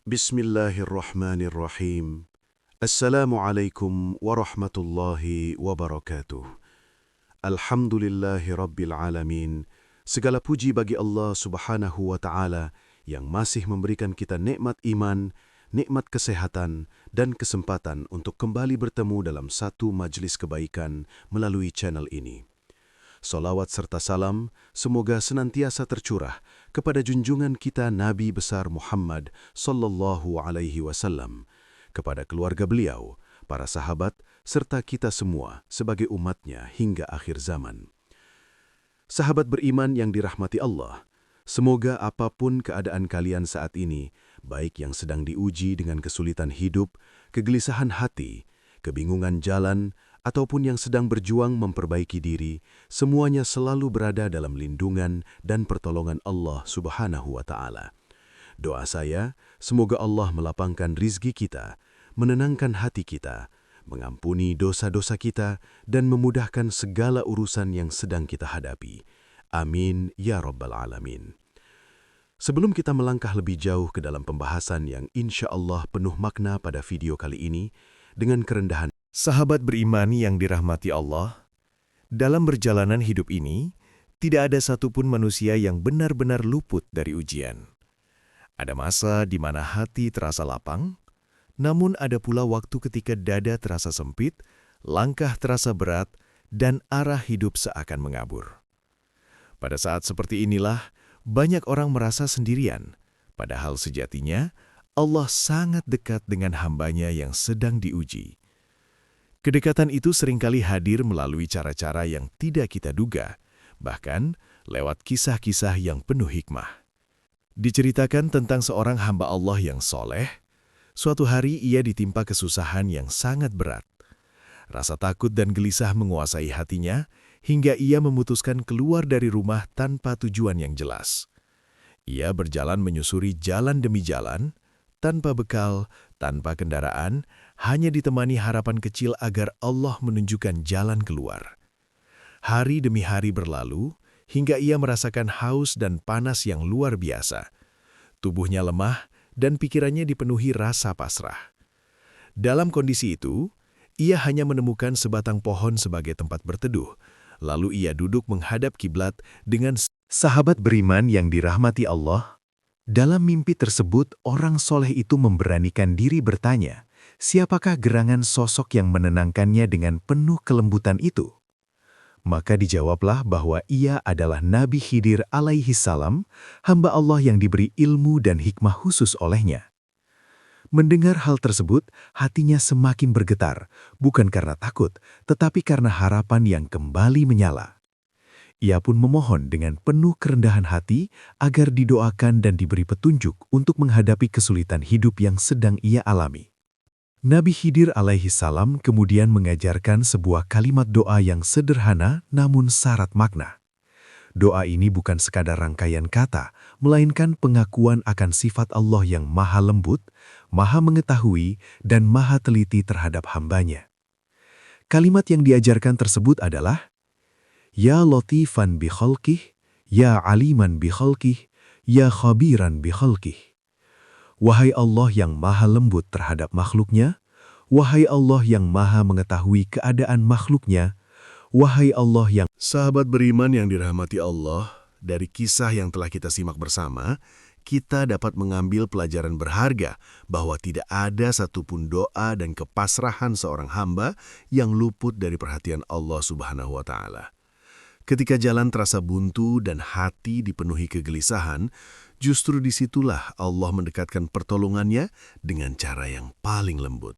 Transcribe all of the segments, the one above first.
Bismillahirrahmanirrahim. Assalamualaikum warahmatullahi wabarakatuh. Alhamdulillahi rabbil alamin. Segala puji bagi Allah subhanahu wa ta'ala yang masih memberikan kita nikmat iman, nikmat kesehatan, dan kesempatan untuk kembali bertemu dalam satu majlis kebaikan melalui channel ini. Salawat serta salam semoga senantiasa tercurah kepada junjungan kita Nabi besar Muhammad sallallahu alaihi wasallam, kepada keluarga beliau, para sahabat, serta kita semua sebagai umatnya hingga akhir zaman. Sahabat beriman yang dirahmati Allah, semoga apapun keadaan kalian saat ini, baik yang sedang diuji dengan kesulitan hidup, kegelisahan hati, kebingungan jalan, ataupun yang sedang berjuang memperbaiki diri, semuanya selalu berada dalam lindungan dan pertolongan Allah subhanahu wa ta'ala. Doa saya, semoga Allah melapangkan rizki kita, menenangkan hati kita, mengampuni dosa-dosa kita, dan memudahkan segala urusan yang sedang kita hadapi. Amin ya rabbal alamin. Sebelum kita melangkah lebih jauh ke dalam pembahasan yang insya Allah penuh makna pada video kali ini, dengan kerendahan Sahabat beriman yang dirahmati Allah, dalam perjalanan hidup ini, tidak ada satupun manusia yang benar-benar luput dari ujian. Ada masa di mana hati terasa lapang, namun ada pula waktu ketika dada terasa sempit, langkah terasa berat, dan arah hidup seakan mengabur. Pada saat seperti inilah, banyak orang merasa sendirian, padahal sejatinya Allah sangat dekat dengan hambanya yang sedang diuji. Kedekatan itu seringkali hadir melalui cara-cara yang tidak kita duga, bahkan lewat kisah-kisah yang penuh hikmah. Diceritakan tentang seorang hamba Allah yang soleh, suatu hari ia ditimpa kesusahan yang sangat berat. Rasa takut dan gelisah menguasai hatinya, hingga ia memutuskan keluar dari rumah tanpa tujuan yang jelas. Ia berjalan menyusuri jalan demi jalan, tanpa bekal, tanpa kendaraan, hanya ditemani harapan kecil agar Allah menunjukkan jalan keluar. Hari demi hari berlalu, hingga ia merasakan haus dan panas yang luar biasa. Tubuhnya lemah dan pikirannya dipenuhi rasa pasrah. Dalam kondisi itu, ia hanya menemukan sebatang pohon sebagai tempat berteduh. Lalu ia duduk menghadap kiblat dengan sahabat beriman yang dirahmati Allah. Dalam mimpi tersebut, orang soleh itu memberanikan diri bertanya, siapakah gerangan sosok yang menenangkannya dengan penuh kelembutan itu? Maka dijawablah bahwa ia adalah Nabi Khidir alaihi salam, hamba Allah yang diberi ilmu dan hikmah khusus olehnya. Mendengar hal tersebut, hatinya semakin bergetar, bukan karena takut, tetapi karena harapan yang kembali menyala. Ia pun memohon dengan penuh kerendahan hati agar didoakan dan diberi petunjuk untuk menghadapi kesulitan hidup yang sedang ia alami. Nabi Khidir alaihi salam kemudian mengajarkan sebuah kalimat doa yang sederhana namun syarat makna. Doa ini bukan sekadar rangkaian kata, melainkan pengakuan akan sifat Allah yang maha lembut, maha mengetahui, dan maha teliti terhadap hambanya. Kalimat yang diajarkan tersebut adalah, Ya latifan bi khalqih, ya aliman bi khalqih, ya khabiran bi khalqih. Wahai Allah yang maha lembut terhadap makhluknya, wahai Allah yang maha mengetahui keadaan makhluknya, wahai Allah yang... Sahabat beriman yang dirahmati Allah, dari kisah yang telah kita simak bersama, kita dapat mengambil pelajaran berharga bahwa tidak ada satupun doa dan kepasrahan seorang hamba yang luput dari perhatian Allah Subhanahu wa Ta'ala. Ketika jalan terasa buntu dan hati dipenuhi kegelisahan, justru disitulah Allah mendekatkan pertolongannya dengan cara yang paling lembut.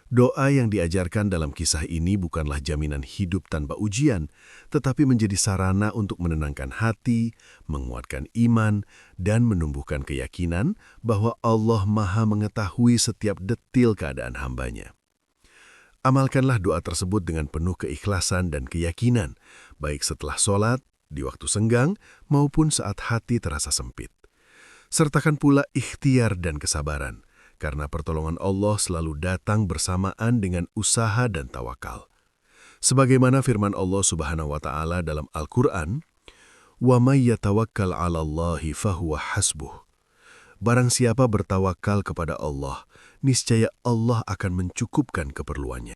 Doa yang diajarkan dalam kisah ini bukanlah jaminan hidup tanpa ujian, tetapi menjadi sarana untuk menenangkan hati, menguatkan iman, dan menumbuhkan keyakinan bahwa Allah Maha mengetahui setiap detil keadaan hambanya. Amalkanlah doa tersebut dengan penuh keikhlasan dan keyakinan, baik setelah sholat, di waktu senggang, maupun saat hati terasa sempit. Sertakan pula ikhtiar dan kesabaran, karena pertolongan Allah selalu datang bersamaan dengan usaha dan tawakal. Sebagaimana firman Allah Subhanahu wa Ta'ala dalam Al-Quran, "Wa may yatawakkal 'ala Allahi fahuwa hasbuh." Barang siapa bertawakal kepada Allah, niscaya Allah akan mencukupkan keperluannya.